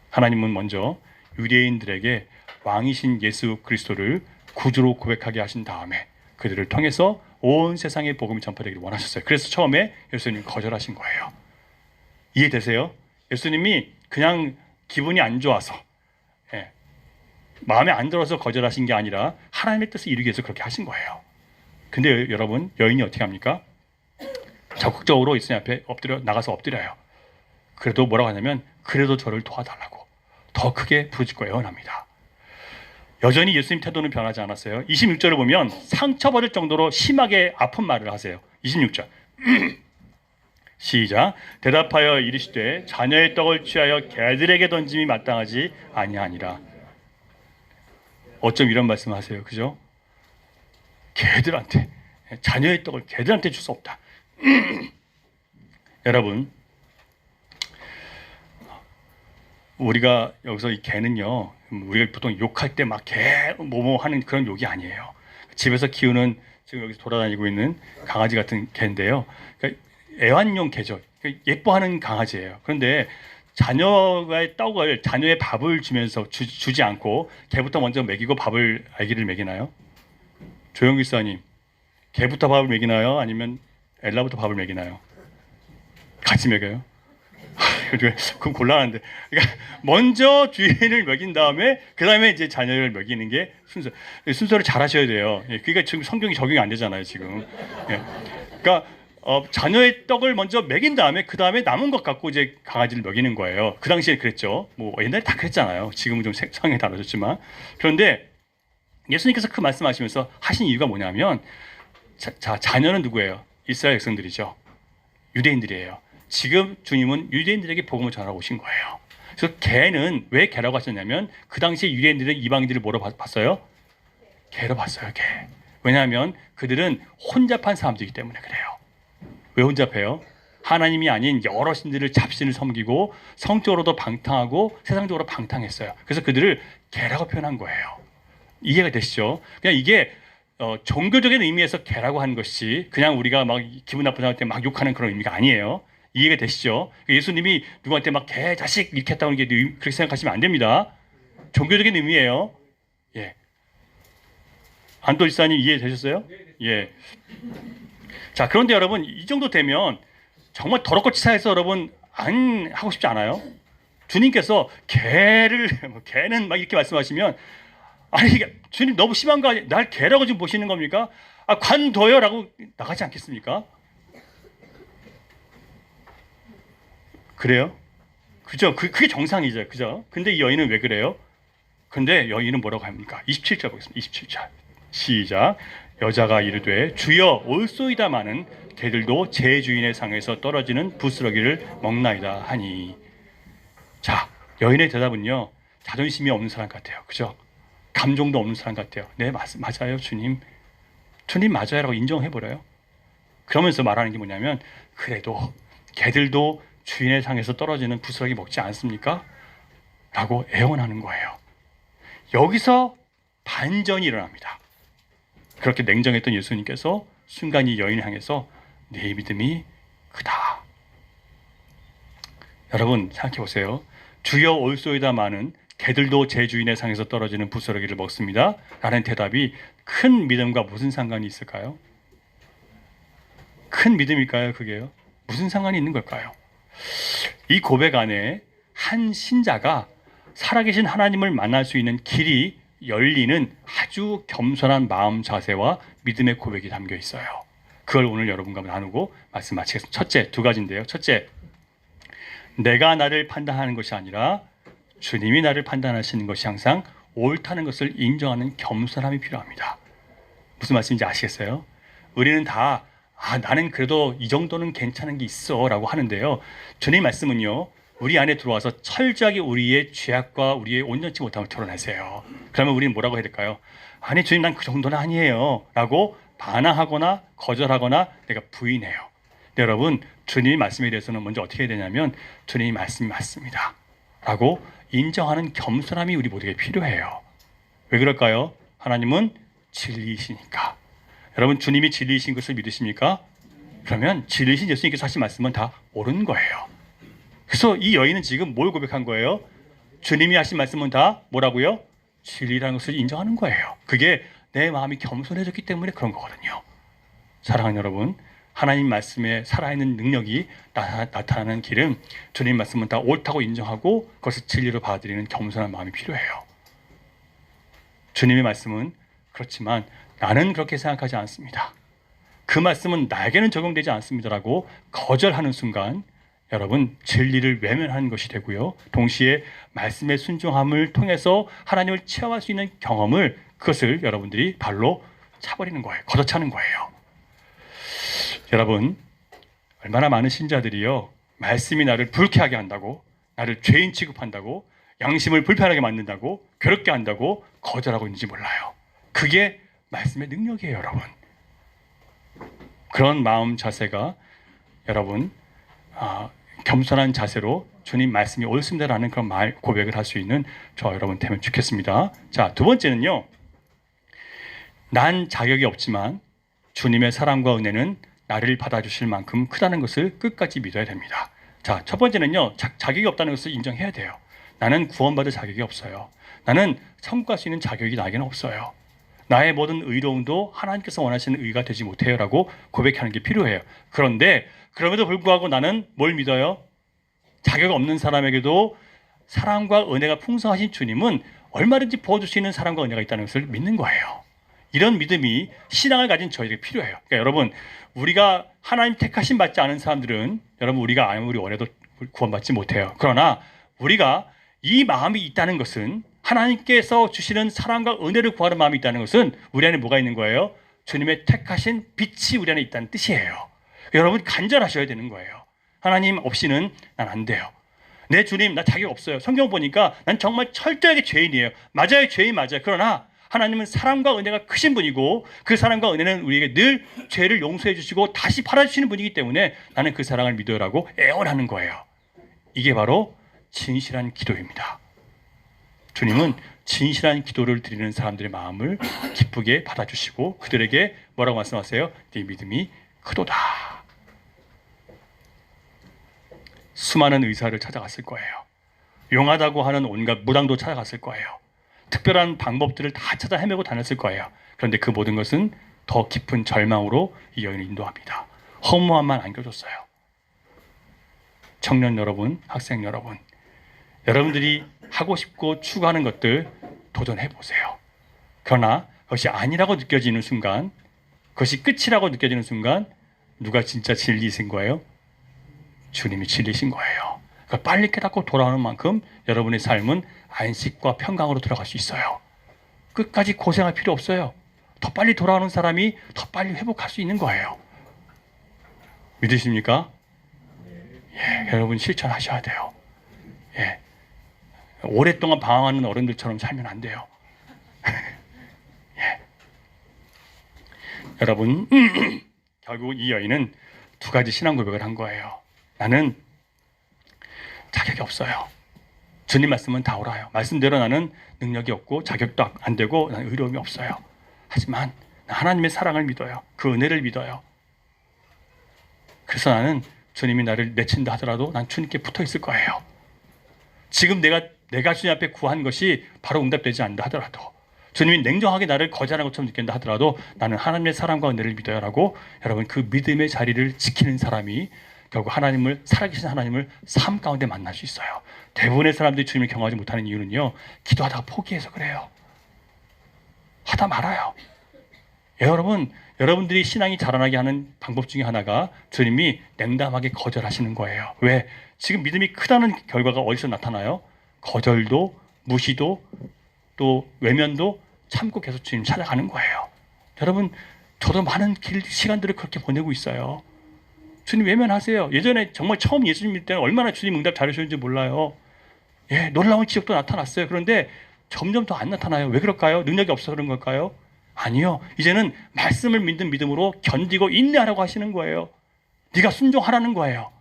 하나님은 먼저 유대인들에게 왕이신 예수 그리스도를 구주로 고백하게 하신 다음에 그들을 통해서 온 세상에 복음이 전파되기를 원하셨어요. 그래서 처음에 예수님 거절하신 거예요. 이해되세요? 예수님이 그냥 기분이 안 좋아서, 마음에 안 들어서 거절하신 게 아니라 하나님의 뜻을 이루기 위해서 그렇게 하신 거예요. 근데 여러분, 여인이 어떻게 합니까? 적극적으로 예수님 앞에 나가서 엎드려요. 그래도 뭐라고 하냐면 그래도 저를 도와달라고 더 크게 부르짖고 애원합니다. 여전히 예수님 태도는 변하지 않았어요. 26절을 보면 상처받을 정도로 심하게 아픈 말을 하세요. 26절 시작. 대답하여 이르시되 자녀의 떡을 취하여 개들에게 던짐이 마땅하지 아니하니라. 어쩜 이런 말씀을 하세요, 그죠? 개들한테, 자녀의 떡을 개들한테 줄 수 없다. 여러분, 우리가 여기서 이 개는요, 우리가 보통 욕할 때 막 개 뭐뭐 하는 그런 욕이 아니에요. 집에서 키우는, 지금 여기서 돌아다니고 있는 강아지 같은 개인데요. 그러니까 애완용 개죠. 그러니까 예뻐하는 강아지예요. 그런데 자녀의 떡을, 자녀의 밥을 주면서 주지 않고 개부터 먼저 먹이고 밥을 아기를 먹이나요? 조영기 사님, 개부터 밥을 먹이나요? 아니면 엘라부터 밥을 먹이나요? 같이 먹여요? 그건 곤란한데. 그러니까 먼저 주인을 먹인 다음에 그 다음에 이제 자녀를 먹이는 게 순서를 잘 하셔야 돼요. 그러니까 지금 성경이 적용이 안 되잖아요, 지금. 그러니까 자녀의 떡을 먼저 먹인 다음에 그 다음에 남은 것 갖고 이제 강아지를 먹이는 거예요. 그 당시에 그랬죠. 뭐 옛날에 다 그랬잖아요. 지금은 좀 상황이 달라졌지만. 그런데 예수님께서 그 말씀하시면서 하신 이유가 뭐냐면, 자녀는 누구예요? 이스라엘 백성들이죠. 유대인들이에요. 지금 주님은 유대인들에게 복음을 전하러 오신 거예요. 그래서 개는 왜 개라고 하셨냐면 그 당시에 유대인들은 이방인들을 뭐로 봤어요? 개로 봤어요, 개. 왜냐하면 그들은 혼잡한 사람들이기 때문에 그래요. 왜 혼잡해요? 하나님이 아닌 여러 신들을 잡신을 섬기고 성적으로도 방탕하고 세상적으로 방탕했어요. 그래서 그들을 개라고 표현한 거예요. 이해가 되시죠? 그냥 이게 종교적인 의미에서 개라고 하는 것이 그냥 우리가 막 기분 나쁜 사람한테 막 욕하는 그런 의미가 아니에요. 이해가 되시죠? 예수님이 누구한테 막 개 자식 이렇게 했다고 하는 게 그렇게 생각하시면 안 됩니다. 종교적인 의미예요. 예. 안도 지사님 이해되셨어요? 예. 자, 그런데 여러분, 이 정도 되면 정말 더럽고 치사해서 여러분 안 하고 싶지 않아요? 주님께서 개는 막 이렇게 말씀하시면, 아니 주님 너무 심한 거 아니에요? 날 개라고 지금 보시는 겁니까? 관둬요라고 나가지 않겠습니까? 그래요? 그죠? 그게 정상이죠, 그죠? 근데 이 여인은 왜 그래요? 근데 여인은 뭐라고 합니까? 27절 보겠습니다. 27절 시작. 여자가 이르되 주여 올소이다마는 개들도 제 주인의 상에서 떨어지는 부스러기를 먹나이다 하니. 자, 여인의 대답은요, 자존심이 없는 사람 같아요, 그죠? 감정도 없는 사람 같아요. 네, 맞아요, 주님 맞아요라고 인정해버려요. 그러면서 말하는 게 뭐냐면, 그래도 개들도 주인의 상에서 떨어지는 부스러기 먹지 않습니까? 라고 애원하는 거예요. 여기서 반전이 일어납니다. 그렇게 냉정했던 예수님께서 순간 이 여인을 향해서 네 믿음이 크다. 여러분 생각해 보세요. 주여 올소이다마는 개들도 제 주인의 상에서 떨어지는 부스러기를 먹습니다. 라는 대답이 큰 믿음과 무슨 상관이 있을까요? 큰 믿음일까요, 그게요? 무슨 상관이 있는 걸까요? 이 고백 안에 한 신자가 살아계신 하나님을 만날 수 있는 길이 열리는 아주 겸손한 마음 자세와 믿음의 고백이 담겨 있어요. 그걸 오늘 여러분과 나누고 말씀 마치겠습니다. 첫째, 두 가지인데요. 첫째, 내가 나를 판단하는 것이 아니라 주님이 나를 판단하시는 것이 항상 옳다는 것을 인정하는 겸손함이 필요합니다. 무슨 말씀인지 아시겠어요? 우리는 다 나는 그래도 이 정도는 괜찮은 게 있어 라고 하는데요. 주님 말씀은요, 우리 안에 들어와서 철저하게 우리의 죄악과 우리의 온전치 못함을 드러내세요. 그러면 우리는 뭐라고 해야 될까요? 아니 주님, 난 그 정도는 아니에요 라고 반항하거나 거절하거나 내가 부인해요. 근데 여러분, 주님의 말씀에 대해서는 먼저 어떻게 해야 되냐면 주님의 말씀이 맞습니다 라고 인정하는 겸손함이 우리 모두에게 필요해요. 왜 그럴까요? 하나님은 진리이시니까. 여러분, 주님이 진리이신 것을 믿으십니까? 그러면 진리이신 예수님께서 하신 말씀은 다 옳은 거예요. 그래서 이 여인은 지금 뭘 고백한 거예요? 주님이 하신 말씀은 다 뭐라고요? 진리라는 것을 인정하는 거예요. 그게 내 마음이 겸손해졌기 때문에 그런 거거든요. 사랑하는 여러분, 하나님 말씀에 살아있는 능력이 나타나는 길은 주님 말씀은 다 옳다고 인정하고 그것을 진리로 받아들이는 겸손한 마음이 필요해요. 주님의 말씀은 그렇지만 나는 그렇게 생각하지 않습니다. 그 말씀은 나에게는 적용되지 않습니다라고 거절하는 순간 여러분, 진리를 외면하는 것이 되고요. 동시에 말씀의 순종함을 통해서 하나님을 체험할 수 있는 경험을, 그것을 여러분들이 발로 차버리는 거예요. 걷어차는 거예요. 여러분, 얼마나 많은 신자들이요, 말씀이 나를 불쾌하게 한다고, 나를 죄인 취급한다고, 양심을 불편하게 만든다고, 괴롭게 한다고 거절하고 있는지 몰라요. 그게 말씀의 능력이에요, 여러분. 그런 마음 자세가 여러분, 겸손한 자세로 주님 말씀이 옳습니다라는 그런 고백을 할 수 있는 저 여러분 되면 좋겠습니다. 자, 두 번째는요, 난 자격이 없지만 주님의 사랑과 은혜는 나를 받아주실 만큼 크다는 것을 끝까지 믿어야 됩니다. 자, 첫 번째는요, 자격이 없다는 것을 인정해야 돼요. 나는 구원받을 자격이 없어요. 나는 천국 갈 수 있는 자격이 나에게는 없어요. 나의 모든 의로움도 하나님께서 원하시는 의가 되지 못해요 라고 고백하는 게 필요해요. 그런데 그럼에도 불구하고 나는 뭘 믿어요? 자격 없는 사람에게도 사랑과 은혜가 풍성하신 주님은 얼마든지 부어줄 수 있는 사랑과 은혜가 있다는 것을 믿는 거예요. 이런 믿음이 신앙을 가진 저에게 필요해요. 그러니까 여러분, 우리가 하나님 택하심 받지 않은 사람들은 여러분, 우리가 아무리 원해도 구원받지 못해요. 그러나 우리가 이 마음이 있다는 것은, 하나님께서 주시는 사랑과 은혜를 구하는 마음이 있다는 것은 우리 안에 뭐가 있는 거예요? 주님의 택하신 빛이 우리 안에 있다는 뜻이에요. 여러분, 간절하셔야 되는 거예요. 하나님 없이는 난 안 돼요. 내 주님, 나 자격 없어요. 성경 보니까 난 정말 철저하게 죄인이에요. 맞아요, 죄인 맞아요. 그러나 하나님은 사랑과 은혜가 크신 분이고, 그 사랑과 은혜는 우리에게 늘 죄를 용서해 주시고 다시 팔아주시는 분이기 때문에 나는 그 사랑을 믿어요라고 애원하는 거예요. 이게 바로 진실한 기도입니다. 주님은 진실한 기도를 드리는 사람들의 마음을 기쁘게 받아주시고 그들에게 뭐라고 말씀하세요? 네 믿음이 크도다. 수많은 의사를 찾아갔을 거예요. 용하다고 하는 온갖 무당도 찾아갔을 거예요. 특별한 방법들을 다 찾아 헤매고 다녔을 거예요. 그런데 그 모든 것은 더 깊은 절망으로 이 여인을 인도합니다. 허무함만 안겨줬어요. 청년 여러분, 학생 여러분, 여러분들이 하고 싶고 추구하는 것들 도전해 보세요. 그러나 그것이 아니라고 느껴지는 순간, 그것이 끝이라고 느껴지는 순간, 누가 진짜 진리이신 거예요? 주님이 진리이신 거예요. 그러니까 빨리 깨닫고 돌아오는 만큼 여러분의 삶은 안식과 평강으로 들어갈 수 있어요. 끝까지 고생할 필요 없어요. 더 빨리 돌아오는 사람이 더 빨리 회복할 수 있는 거예요. 믿으십니까? 예, 여러분 실천하셔야 돼요. 예. 오랫동안 방황하는 어른들처럼 살면 안 돼요. 예. 여러분, 결국 이 여인은 두 가지 신앙 고백을 한 거예요. 나는 자격이 없어요. 주님 말씀은 다 옳아요. 말씀대로 나는 능력이 없고 자격도 안 되고 나는 의로움이 없어요. 하지만 하나님의 사랑을 믿어요. 그 은혜를 믿어요. 그래서 나는 주님이 나를 내친다 하더라도 난 주님께 붙어 있을 거예요. 지금 내가 주님 앞에 구한 것이 바로 응답되지 않는다 하더라도, 주님이 냉정하게 나를 거절하는 것처럼 느낀다 하더라도 나는 하나님의 사랑과 은혜를 믿어요라고 여러분, 그 믿음의 자리를 지키는 사람이 결국 하나님을, 살아계신 하나님을 삶 가운데 만날 수 있어요. 대부분의 사람들이 주님을 경험하지 못하는 이유는요, 기도하다가 포기해서 그래요. 하다 말아요. 여러분, 여러분들이 신앙이 자라나게 하는 방법 중에 하나가 주님이 냉담하게 거절하시는 거예요. 왜? 지금 믿음이 크다는 결과가 어디서 나타나요? 거절도, 무시도, 또 외면도 참고 계속 주님 찾아가는 거예요. 여러분, 저도 많은 시간들을 그렇게 보내고 있어요. 주님 외면하세요. 예전에 정말 처음 예수님 믿을 때는 얼마나 주님 응답 잘해주셨는지 몰라요. 예, 놀라운 기적도 나타났어요. 그런데 점점 더 안 나타나요. 왜 그럴까요? 능력이 없어서 그런 걸까요? 아니요. 이제는 말씀을 믿는 믿음으로 견디고 인내하라고 하시는 거예요. 네가 순종하라는 거예요.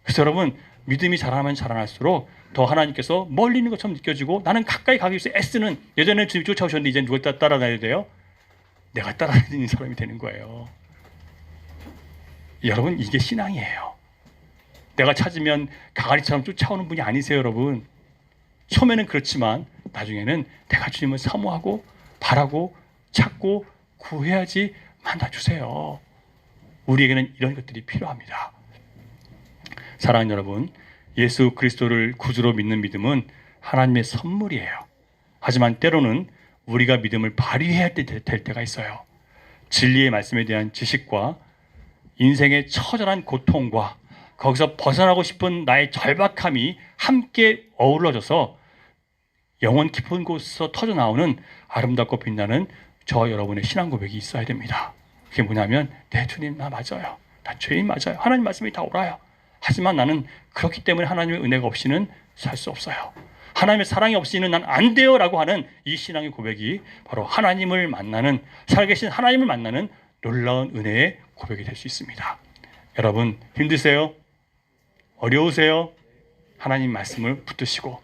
그래서 여러분, 믿음이 자라나면 자라날수록 더 하나님께서 멀리 있는 것처럼 느껴지고 나는 가까이 가기 위해서 애쓰는, 예전에는 주님 쫓아오셨는데 이제는 누가 따라다녀야 돼요? 내가 따라다니는 사람이 되는 거예요. 여러분, 이게 신앙이에요. 내가 찾으면 가가리처럼 쫓아오는 분이 아니세요, 여러분. 처음에는 그렇지만 나중에는 내가 주님을 사모하고 바라고 찾고 구해야지 만나주세요. 우리에게는 이런 것들이 필요합니다. 사랑하는 여러분, 예수 그리스도를 구주로 믿는 믿음은 하나님의 선물이에요. 하지만 때로는 우리가 믿음을 발휘해야 될 때가 있어요. 진리의 말씀에 대한 지식과 인생의 처절한 고통과 거기서 벗어나고 싶은 나의 절박함이 함께 어우러져서 영혼 깊은 곳에서 터져나오는 아름답고 빛나는 저 여러분의 신앙 고백이 있어야 됩니다. 그게 뭐냐면, 네 주님, 나 맞아요. 나 죄인 맞아요. 하나님 말씀이 다 옳아요. 하지만 나는 그렇기 때문에 하나님의 은혜가 없이는 살 수 없어요. 하나님의 사랑이 없이는 난 안 돼요 라고 하는 이 신앙의 고백이 바로 하나님을 만나는, 살아계신 하나님을 만나는 놀라운 은혜의 고백이 될 수 있습니다. 여러분, 힘드세요? 어려우세요? 하나님 말씀을 붙드시고,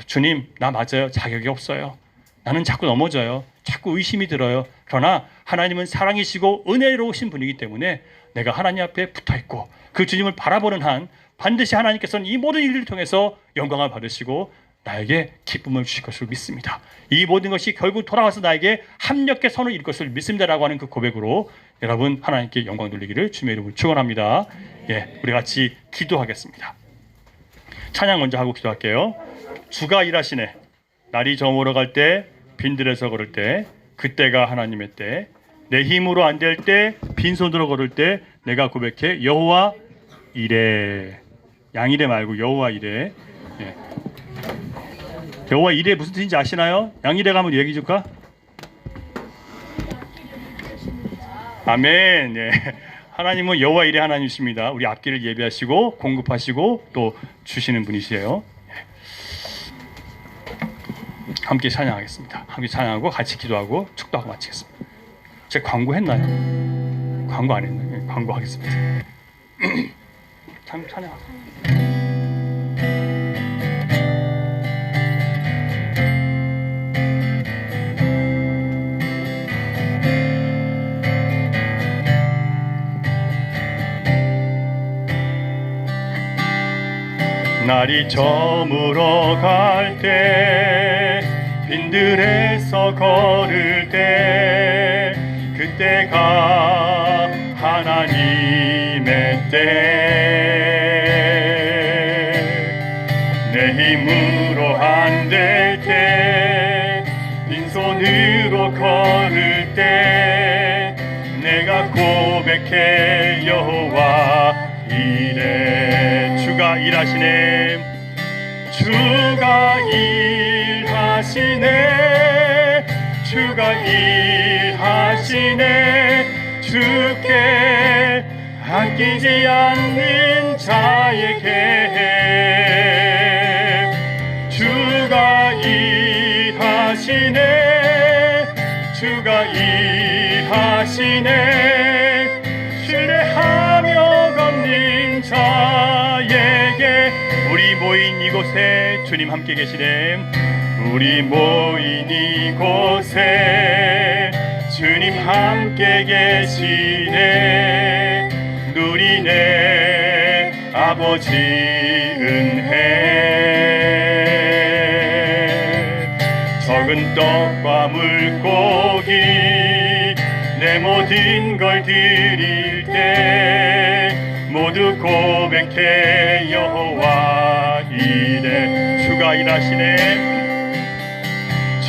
주님, 나 맞아요. 자격이 없어요. 나는 자꾸 넘어져요. 자꾸 의심이 들어요. 그러나 하나님은 사랑이시고 은혜로우신 분이기 때문에 내가 하나님 앞에 붙어있고 그 주님을 바라보는 한 반드시 하나님께서는 이 모든 일들을 통해서 영광을 받으시고 나에게 기쁨을 주실 것을 믿습니다. 이 모든 것이 결국 돌아와서 나에게 합력의 선을 이룰 것을 믿습니다라고 하는 그 고백으로 여러분, 하나님께 영광 돌리기를 주님의 이름으로 축원합니다. 예, 우리 같이 기도하겠습니다. 찬양 먼저 하고 기도할게요. 주가 일하시네. 날이 저물어 갈 때, 빈들에서 걸을 때, 그때가 하나님의 때, 내 힘으로 안 될 때, 빈손으로 걸을 때 내가 고백해 여호와 이래. 양이래 말고 여호와 이래. 예. 여호와 이래 무슨 뜻인지 아시나요? 양이래가 한번 얘기해 줄까? 아멘. 예. 하나님은 여호와 이래 하나님이십니다. 우리 앞길을 예비하시고 공급하시고 또 주시는 분이세요. 함께 찬양하겠습니다. 함께 찬양하고 같이 기도하고 축도하고 마치겠습니다. 제가 광고했나요? 광고 안 했나요? 광고하겠습니다. 찬양하겠습니다. 날이 저물어 갈 때, 빈들에서 걸을 때, 그때가 하나님의 때. 내 힘으로 안 될 때, 빈손으로 걸을 때, 내가 고백해 여호와 이래. 주가 일하시네. 주가 일하시네. 주가 일하시네. 주께 아끼지 않는 자에게 주가 일하시네. 주가 일하시네. 신뢰하며 걷는 자에게. 우리 모인 이곳에 주님 함께 계시네. 우리 모인 이곳에 주님 함께 계시네. 누리네 아버지 은혜. 적은 떡과 물고기 내 모든 걸 드릴 때 모두 고백해 여호와 이래. 주가 일하시네.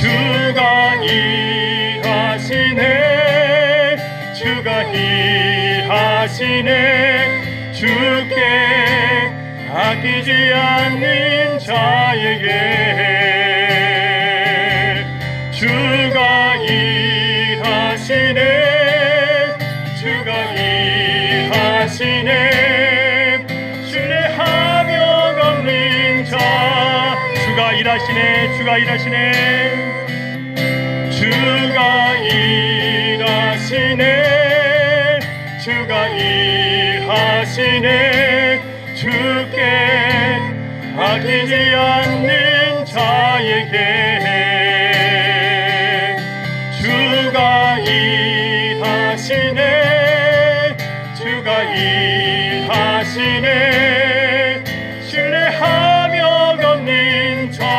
주가 일하시네. 주가 일하시네. 주께 아끼지 않는 자에게 주가 일하시네. 주가 일하시네. 일하시네, 주가 일하시네, 주가 일하시네, 주가 일하시네. 주께 아끼지 않는 자에게 주가 일하시네, 주가 일하시네. 신뢰하며 걷는 자에게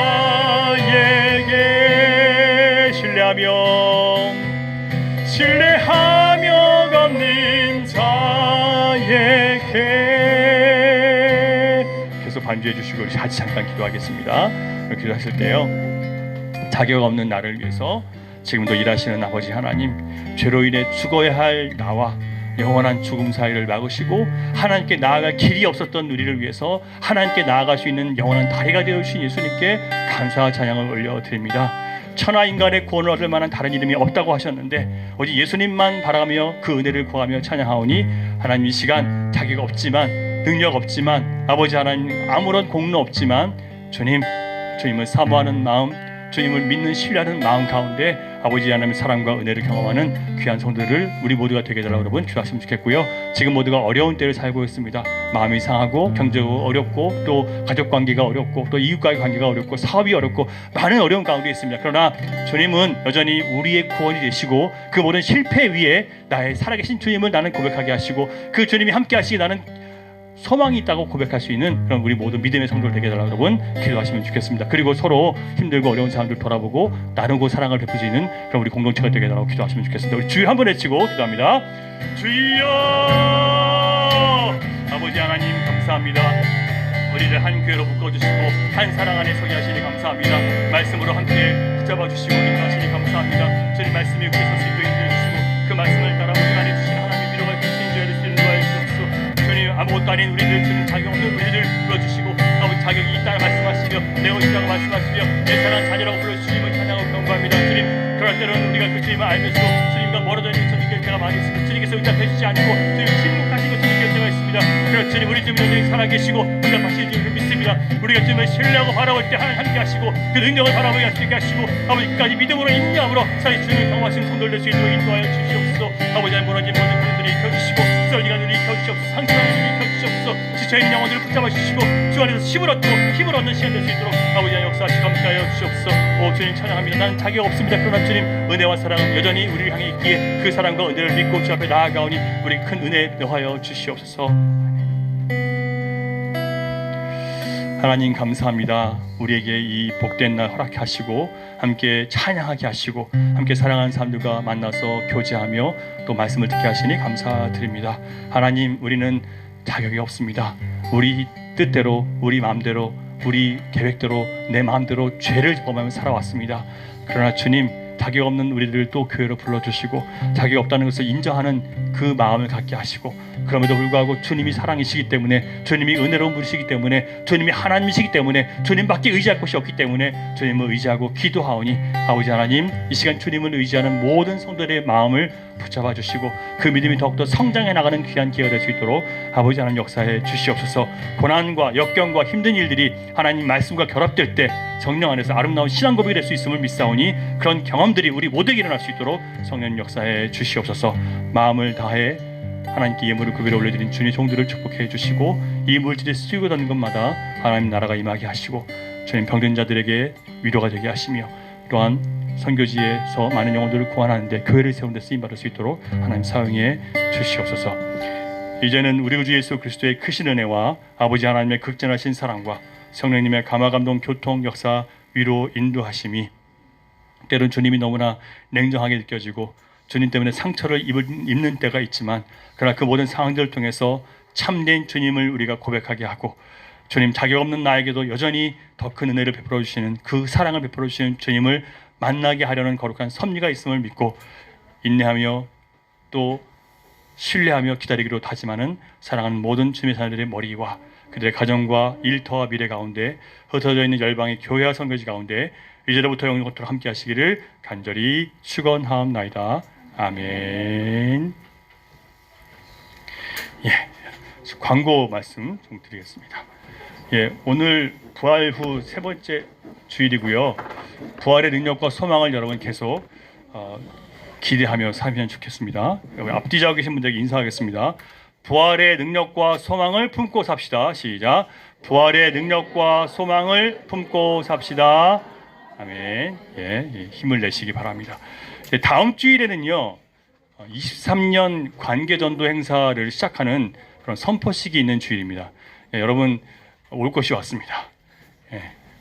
신뢰하며 걷는 자에게. 계속 반주해 주시고 우리 같이 잠깐 기도하겠습니다. 기도하실 때요, 자격 없는 나를 위해서 지금도 일하시는 아버지 하나님, 죄로 인해 죽어야 할 나와 영원한 죽음 사이를 막으시고 하나님께 나아갈 길이 없었던 우리를 위해서 하나님께 나아갈 수 있는 영원한 다리가 되어주신 예수님께 감사와 찬양을 올려드립니다. 천하 인간의 구원을 얻을 만한 다른 이름이 없다고 하셨는데 오직 예수님만 바라며 그 은혜를 구하며 찬양하오니 하나님, 이 시간 자격 없지만, 능력 없지만, 아버지 하나님 아무런 공로 없지만 주님을 사모하는 마음, 주님을 믿는 신뢰하는 마음 가운데 아버지 하나님의 사랑과 은혜를 경험하는 귀한 성도들 우리 모두가 되게 해달라고 여러분 기도하시면 좋겠고요. 지금 모두가 어려운 때를 살고 있습니다. 마음이 상하고 경제가 어렵고 또 가족 관계가 어렵고 또 이웃과의 관계가 어렵고 사업이 어렵고 많은 어려운 가운데 있습니다. 그러나 주님은 여전히 우리의 구원이 되시고 그 모든 실패 위에 나의 살아계신 주님을 나는 고백하게 하시고 그 주님이 함께 하시기 나는 소망이 있다고 고백할 수 있는 그런 우리 모든 믿음의 성도들 되게 해달라고 여러분 기도하시면 좋겠습니다. 그리고 서로 힘들고 어려운 사람들 돌아보고 나누고 사랑을 베풀 수 있는 그런 우리 공동체가 되게 해달라고 기도하시면 좋겠습니다. 우리 주여 한번 외치고 기도합니다. 주여! 아버지 하나님 감사합니다. 우리를 한 교회로 묶어주시고 한 사랑 안에 서게 하시니 감사합니다. 말씀으로 함께 붙잡아 주시고 인도하시니 감사합니다. 주님 말씀이 우리 서신도 인도해 주시고 그 말씀을 따라 우리 안에 주신 하나님의 위로가 주신 죄를 인도하여 주옵소서. 주님 아무것도 아닌 우리들, 주님 자격 없는 우리를 불러주시고 아버지 자격이 있다고 말씀하시며 내 것이라고 말씀하시며 내 사랑하는 자녀라고 불러주시면 찬양하고 경고합니다. 주님, 그럴 때는 우리가 그 주님을 알면서 주님과 멀어져 있는 저 느낄 때가 많이 있습니다. 주님께서 응답해 주지 않고 주님 침묵하신 것처럼 느낄 때가 있습니다. 그렇지, 주님 우리 주님 여전히 살아계시고 응답하시는 주님을 믿습니다. 우리가 주님을 신뢰하고 바라볼 때 하나님 함께 하시고 그 능력을 바라보게 하시고 아버지 끝까지 믿음으로 인내함으로 살이 주님을 경험하시는 성도를 될 수 있도록 인도하여 주시옵소서. 아버지 하나님 무너진 모든 분들이 켜주시고 썰리가 눈이 켜주시옵소서. 상처가 눈이 켜주시옵소서. 지쳐있는 영혼들을 붙잡아 주시고 주 안에서 힘을 얻고 힘을 얻는 시간 될 수 있도록 아버지 하나님 역사하시고 함께하여 주시옵소서. 오 주님 찬양합니다. 나는 자격 없습니다. 그러나 주님 은혜와 사랑은 여전히 우리를 향해 있기에 그 사랑과 은혜를 믿고 주 앞에 나아가오니 우리 큰 은혜 더하여 주시옵소서. 하나님 감사합니다. 우리에게 이 복된 날 허락해 하시고 함께 찬양하게 하시고 함께 사랑하는 사람들과 만나서 교제하며 또 말씀을 듣게 하시니 감사드립니다. 하나님, 우리는 자격이 없습니다. 우리 뜻대로, 우리 마음대로, 우리 계획대로, 내 마음대로 죄를 범하며 살아왔습니다. 그러나 주님, 자격 없는 우리들을 또 교회로 불러주시고 자격이 없다는 것을 인정하는 그 마음을 갖게 하시고 그럼에도 불구하고 주님이 사랑이시기 때문에, 주님이 은혜로운 분이시기 때문에, 주님이 하나님이시기 때문에, 주님밖에 의지할 곳이 없기 때문에 주님을 의지하고 기도하오니 아버지 하나님, 이 시간 주님을 의지하는 모든 성도들의 마음을 붙잡아 주시고 그 믿음이 더욱더 성장해 나가는 귀한 기회가 될 수 있도록 아버지 하나님 역사해 주시옵소서. 고난과 역경과 힘든 일들이 하나님 말씀과 결합될 때 성령 안에서 아름다운 신앙 고백이 될 수 있음을 믿사오니 그런 경험들이 우리 모두에게 일어날 수 있도록 성령 역사해 주시옵소서. 마음을 다해 하나님께 예물을 그 위에 올려드린 주님의 종들을 축복해 주시고 이 물질이 쓰이고 닿는 것마다 하나님 나라가 임하게 하시고 주님 병든 자들에게 위로가 되게 하시며 또한 선교지에서 많은 영혼들을 구원하는데 교회를 세우는 데 쓰임받을 수 있도록 하나님 사용해 주시옵소서. 이제는 우리 주 예수 그리스도의 크신 은혜와 아버지 하나님의 극진하신 사랑과 성령님의 감화감동 교통 역사 위로 인도하심이 때론 주님이 너무나 냉정하게 느껴지고 주님 때문에 상처를 입는 때가 있지만 그러나 그 모든 상황들을 통해서 참된 주님을 우리가 고백하게 하고 주님 자격 없는 나에게도 여전히 더 큰 은혜를 베풀어 주시는 그 사랑을 베풀어 주시는 주님을 만나게 하려는 거룩한 섭리가 있음을 믿고 인내하며 또 신뢰하며 기다리기로 다짐하는 사랑하는 모든 주님의 자녀들의 머리와 그들의 가정과 일터와 미래 가운데 흩어져 있는 열방의 교회와 선교지 가운데 이제로부터 영원토록 함께 하시기를 간절히 축원하옵나이다. 아멘. 예, 광고 말씀 좀 드리겠습니다. 예, 오늘 부활 후 세 번째 주일이고요. 부활의 능력과 소망을 여러분 계속 기대하며 살면 좋겠습니다. 여기 앞뒤자고 계신 분들에게 인사하겠습니다. 부활의 능력과 소망을 품고 삽시다. 시작. 부활의 능력과 소망을 품고 삽시다. 아멘. 예, 힘을 내시기 바랍니다. 다음 주일에는요, 23년 관계전도 행사를 시작하는 그런 선포식이 있는 주일입니다. 여러분 올 것이 왔습니다.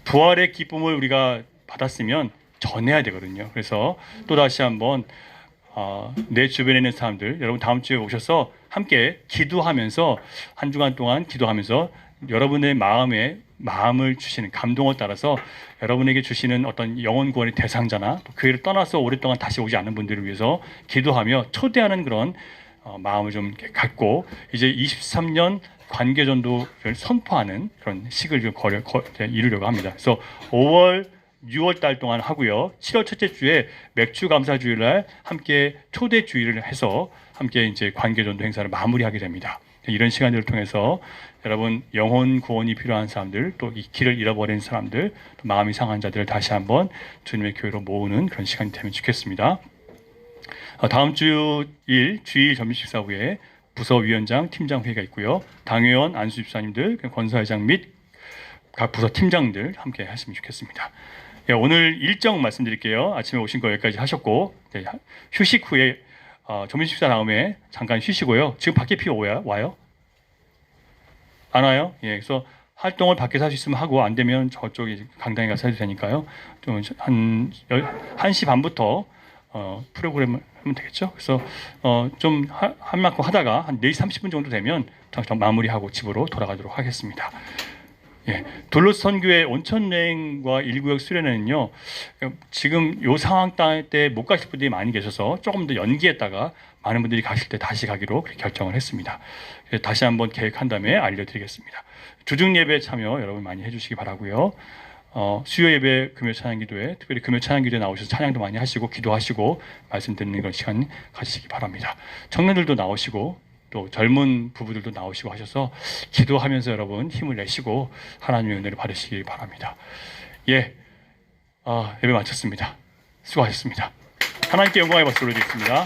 부활의 기쁨을 우리가 받았으면 전해야 되거든요. 그래서 또 다시 한번 내 주변에 있는 사람들, 여러분 다음 주에 오셔서 함께 기도하면서 한 주간 동안 기도하면서 여러분의 마음을 주시는 감동을 따라서 여러분에게 주시는 어떤 영혼 구원의 대상자나 또 교회를 떠나서 오랫동안 다시 오지 않는 분들을 위해서 기도하며 초대하는 그런 마음을 좀 갖고 이제 23년 관계전도를 선포하는 그런 식을 좀 이루려고 합니다. 그래서 5월 6월 달 동안 하고요. 7월 첫째 주에 맥주 감사 주일날 함께 초대 주일을 해서 함께 이제 관계전도 행사를 마무리하게 됩니다. 이런 시간들을 통해서 여러분 영혼 구원이 필요한 사람들, 또 이 길을 잃어버린 사람들, 또 마음이 상한 자들을 다시 한번 주님의 교회로 모으는 그런 시간이 되면 좋겠습니다. 다음 주일 주일 점심식사 후에 부서위원장, 팀장 회의가 있고요. 당회원, 안수집사님들, 권사회장 및 각 부서 팀장들 함께 하시면 좋겠습니다. 오늘 일정 말씀드릴게요. 아침에 오신 거 여기까지 하셨고 휴식 후에 점심식사 다음에 잠깐 쉬시고요. 지금 밖에 비 와요? 안 와요? 예, 그래서 활동을 밖에서 할 수 있으면 하고 안 되면 저쪽에 강당에 가서 해도 되니까요. 좀 한 1시 반부터 프로그램을 하면 되겠죠. 그래서 좀 한 만큼 하다가 한 4시 30분 정도 되면 마무리하고 집으로 돌아가도록 하겠습니다. 예, 돌로스 선교회 온천여행과 1구역 수련회는요, 지금 요 상황 때 못 가실 분들이 많이 계셔서 조금 더 연기했다가 많은 분들이 가실 때 다시 가기로 그렇게 결정을 했습니다. 다시 한번 계획한 다음에 알려드리겠습니다. 주중 예배 참여 여러분 많이 해주시기 바라고요. 수요 예배 금요 찬양기도회, 특별히 금요 찬양기도에 나오셔서 찬양도 많이 하시고 기도하시고 말씀 듣는 그런 시간 가지시기 바랍니다. 청년들도 나오시고 또 젊은 부부들도 나오시고 하셔서 기도하면서 여러분 힘을 내시고 하나님의 은혜를 받으시기 바랍니다. 예, 예배 마쳤습니다. 수고하셨습니다. 하나님께 영광의 박수 올려드리겠습니다.